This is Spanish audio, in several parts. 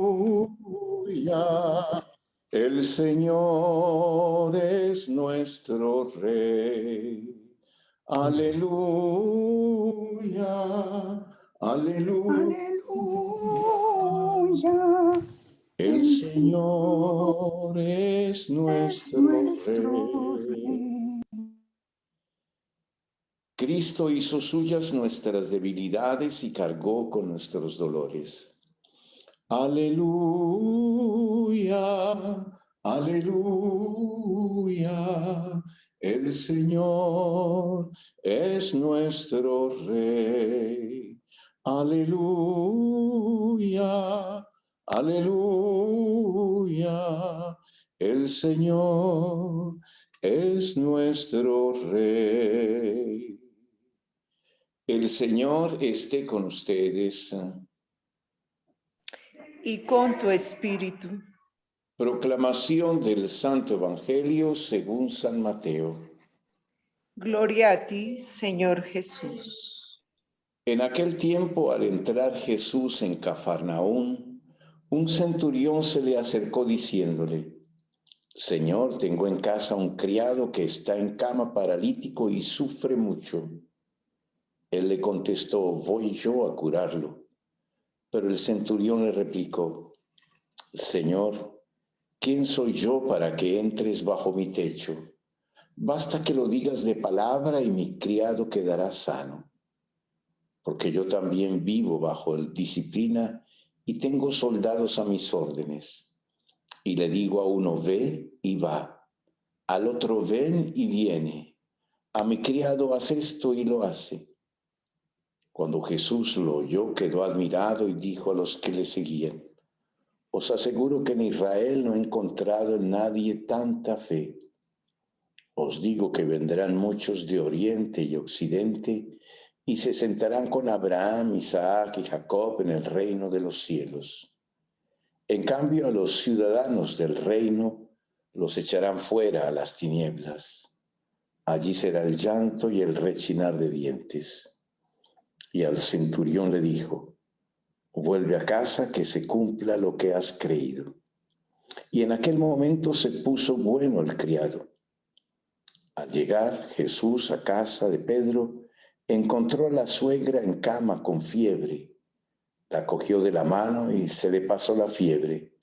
Aleluya. El Señor es nuestro Rey. Aleluya. Aleluya. Aleluya. El Señor es nuestro Rey. Cristo hizo suyas nuestras debilidades y cargó con nuestros dolores. Aleluya, aleluya, el Señor es nuestro Rey. Aleluya, aleluya, el Señor es nuestro Rey. El Señor esté con ustedes. Y con tu espíritu. Proclamación del Santo Evangelio según San Mateo. Gloria a ti, Señor Jesús. En aquel tiempo, al entrar Jesús en Cafarnaún, un centurión se le acercó diciéndole: Señor, tengo en casa un criado que está en cama paralítico y sufre mucho. Él le contestó: voy yo a curarlo. Pero el centurión le replicó: Señor, ¿quién soy yo para que entres bajo mi techo? Basta que lo digas de palabra y mi criado quedará sano. Porque yo también vivo bajo disciplina y tengo soldados a mis órdenes. Y le digo a uno: ve y va. Al otro: ven y viene. A mi criado: haz esto, y lo hace. Cuando Jesús lo oyó, quedó admirado y dijo a los que le seguían: os aseguro que en Israel no he encontrado en nadie tanta fe. Os digo que vendrán muchos de oriente y occidente y se sentarán con Abraham, Isaac y Jacob en el reino de los cielos. En cambio, a los ciudadanos del reino los echarán fuera a las tinieblas. Allí será el llanto y el rechinar de dientes. Y al centurión le dijo: vuelve a casa, que se cumpla lo que has creído. Y en aquel momento se puso bueno el criado. Al llegar Jesús a casa de Pedro, encontró a la suegra en cama con fiebre. La cogió de la mano y se le pasó la fiebre.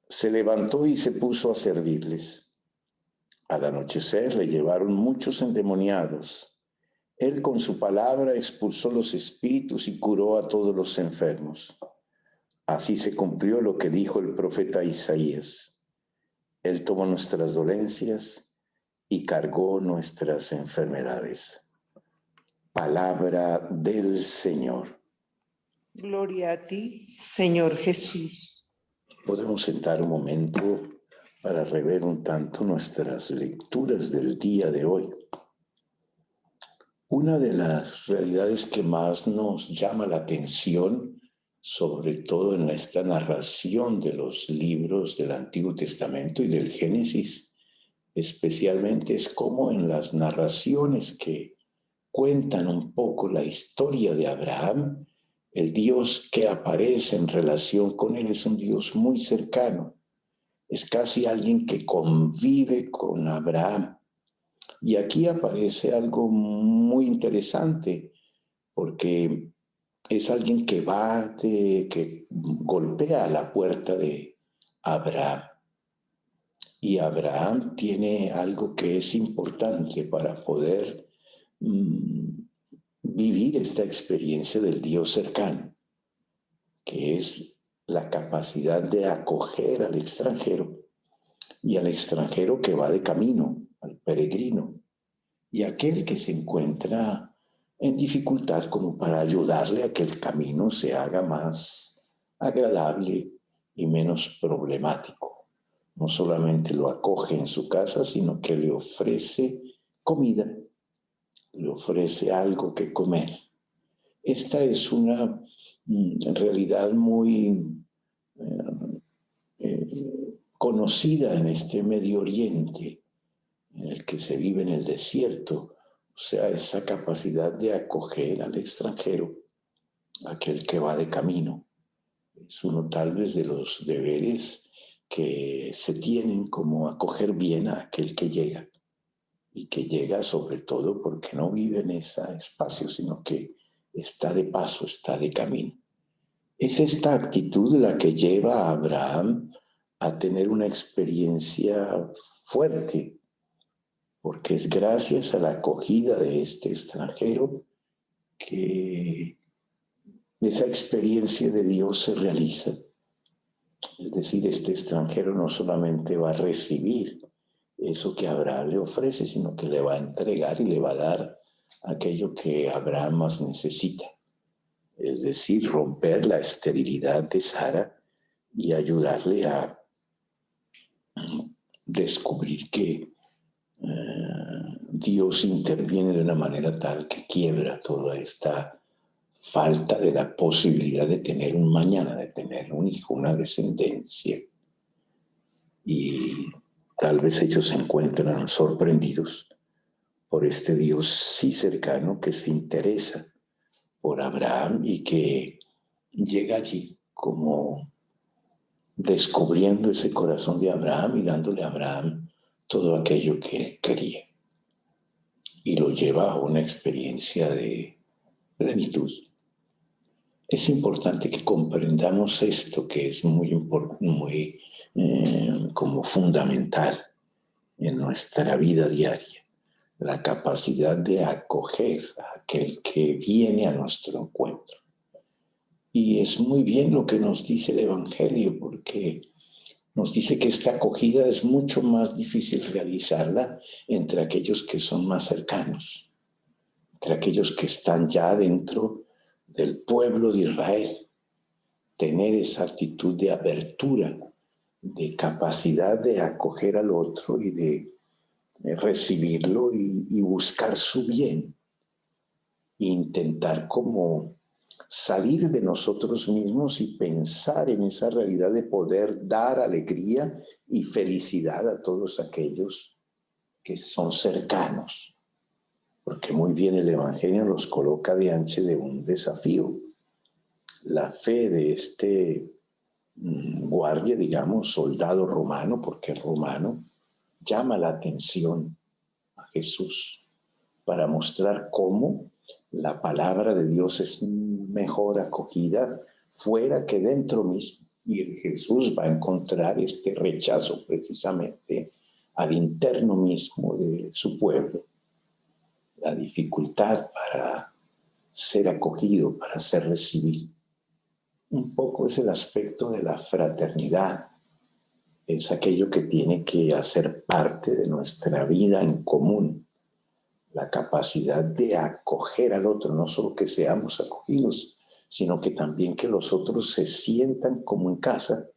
Se levantó y se puso a servirles. Al anochecer le llevaron muchos endemoniados. Él con su palabra expulsó los espíritus y curó a todos los enfermos. Así se cumplió lo que dijo el profeta Isaías: Él tomó nuestras dolencias y cargó nuestras enfermedades. Palabra del Señor. Gloria a ti, Señor Jesús. Podemos sentar un momento para rever un tanto nuestras lecturas del día de hoy. Una de las realidades que más nos llama la atención, sobre todo en esta narración de los libros del Antiguo Testamento y del Génesis, especialmente, es cómo en las narraciones que cuentan un poco la historia de Abraham, el Dios que aparece en relación con él es un Dios muy cercano. Es casi alguien que convive con Abraham. Y aquí aparece algo muy interesante, porque es alguien que que golpea a la puerta de Abraham. Y Abraham tiene algo que es importante para poder vivir esta experiencia del Dios cercano, que es la capacidad de acoger al extranjero, y al extranjero que va de camino, al peregrino, y aquel que se encuentra en dificultad, como para ayudarle a que el camino se haga más agradable y menos problemático. No solamente lo acoge en su casa, sino que le ofrece comida, le ofrece algo que comer. Esta es una realidad muy conocida en este Medio Oriente, en el que se vive en el desierto, o sea, esa capacidad de acoger al extranjero, aquel que va de camino. Es uno tal vez de los deberes que se tienen como acoger bien a aquel que llega y que llega sobre todo porque no vive en ese espacio, sino que está de paso, está de camino. Es esta actitud la que lleva a Abraham a tener una experiencia fuerte, porque es gracias a la acogida de este extranjero que esa experiencia de Dios se realiza. Es decir, este extranjero no solamente va a recibir eso que Abraham le ofrece, sino que le va a entregar y le va a dar aquello que Abraham más necesita. Es decir, romper la esterilidad de Sara y ayudarle a descubrir que Dios interviene de una manera tal que quiebra toda esta falta de la posibilidad de tener un mañana, de tener un hijo, una descendencia. Y tal vez ellos se encuentran sorprendidos por este Dios sí cercano que se interesa por Abraham y que llega allí como descubriendo ese corazón de Abraham y dándole a Abraham todo aquello que él quería. Y lo lleva a una experiencia de plenitud. Es importante que comprendamos esto que es muy como fundamental en nuestra vida diaria. La capacidad de acoger a aquel que viene a nuestro encuentro. Y es muy bien lo que nos dice el Evangelio, porque nos dice que esta acogida es mucho más difícil realizarla entre aquellos que son más cercanos, entre aquellos que están ya dentro del pueblo de Israel. Tener esa actitud de apertura, de capacidad de acoger al otro y de recibirlo y buscar su bien. E intentar como salir de nosotros mismos y pensar en esa realidad de poder dar alegría y felicidad a todos aquellos que son cercanos. Porque muy bien el Evangelio los coloca delante de un desafío. La fe de este guardia, digamos, soldado romano, porque es romano, llama la atención a Jesús para mostrar cómo la palabra de Dios es mejor acogida fuera que dentro mismo. Y Jesús va a encontrar este rechazo precisamente al interno mismo de su pueblo. La dificultad para ser acogido, para ser recibido. Un poco es el aspecto de la fraternidad. Es aquello que tiene que hacer parte de nuestra vida en común. La capacidad de acoger al otro, no solo que seamos acogidos, sino que también que los otros se sientan como en casa.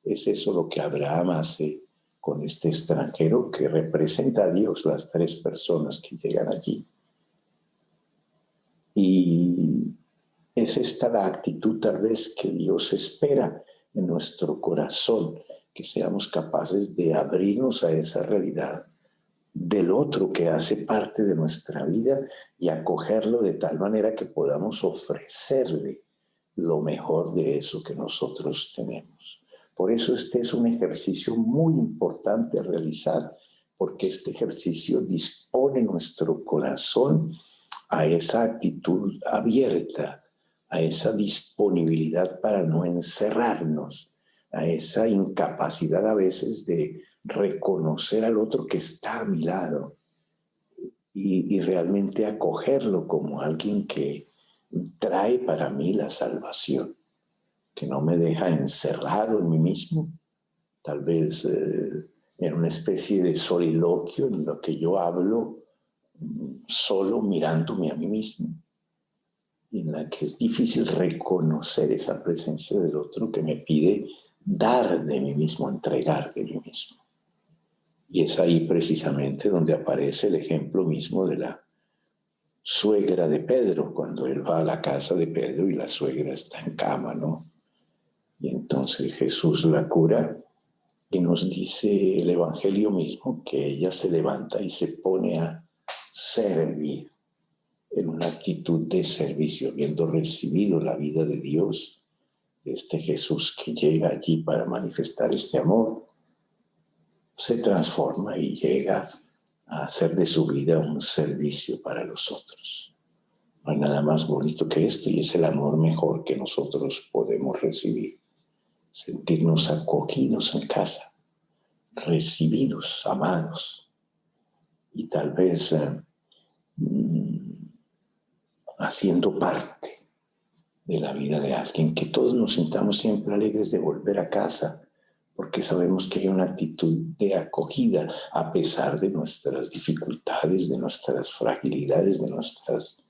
Es eso lo que Abraham hace con este extranjero que representa a Dios, las tres personas que llegan allí. Y es esta la actitud tal vez que Dios espera en nuestro corazón, que seamos capaces de abrirnos a esa realidad del otro que hace parte de nuestra vida y acogerlo de tal manera que podamos ofrecerle lo mejor de eso que nosotros tenemos. Por eso este es un ejercicio muy importante a realizar, porque este ejercicio dispone nuestro corazón a esa actitud abierta, a esa disponibilidad para no encerrarnos, a esa incapacidad a veces de reconocer al otro que está a mi lado y realmente acogerlo como alguien que trae para mí la salvación, que no me deja encerrado en mí mismo, tal vez en una especie de soliloquio en lo que yo hablo solo mirándome a mí mismo, en la que es difícil reconocer esa presencia del otro que me pide dar de mí mismo, entregar de mí mismo. Y es ahí precisamente donde aparece el ejemplo mismo de la suegra de Pedro, cuando él va a la casa de Pedro y la suegra está en cama, ¿no? Y entonces Jesús la cura y nos dice el Evangelio mismo que ella se levanta y se pone a servir en una actitud de servicio, habiendo recibido la vida de Dios, este Jesús que llega allí para manifestar este amor, se transforma y llega a hacer de su vida un servicio para los otros. No hay nada más bonito que esto y es el amor mejor que nosotros podemos recibir. Sentirnos acogidos en casa, recibidos, amados y tal vez haciendo parte de la vida de alguien, que todos nos sintamos siempre alegres de volver a casa, porque sabemos que hay una actitud de acogida a pesar de nuestras dificultades, de nuestras fragilidades, de nuestras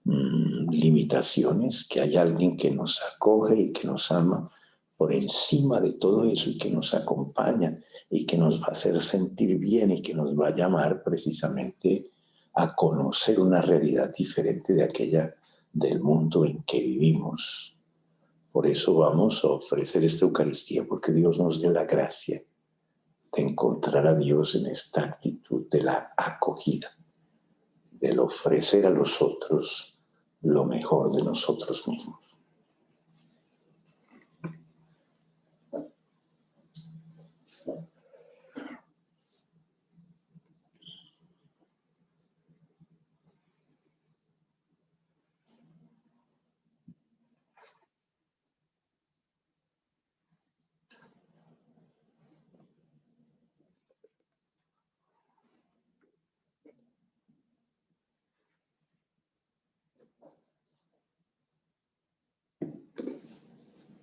limitaciones, que hay alguien que nos acoge y que nos ama por encima de todo eso y que nos acompaña y que nos va a hacer sentir bien y que nos va a llamar precisamente a conocer una realidad diferente de aquella del mundo en que vivimos. Por eso vamos a ofrecer esta Eucaristía, porque Dios nos dio la gracia de encontrar a Dios en esta actitud de la acogida, del ofrecer a los otros lo mejor de nosotros mismos.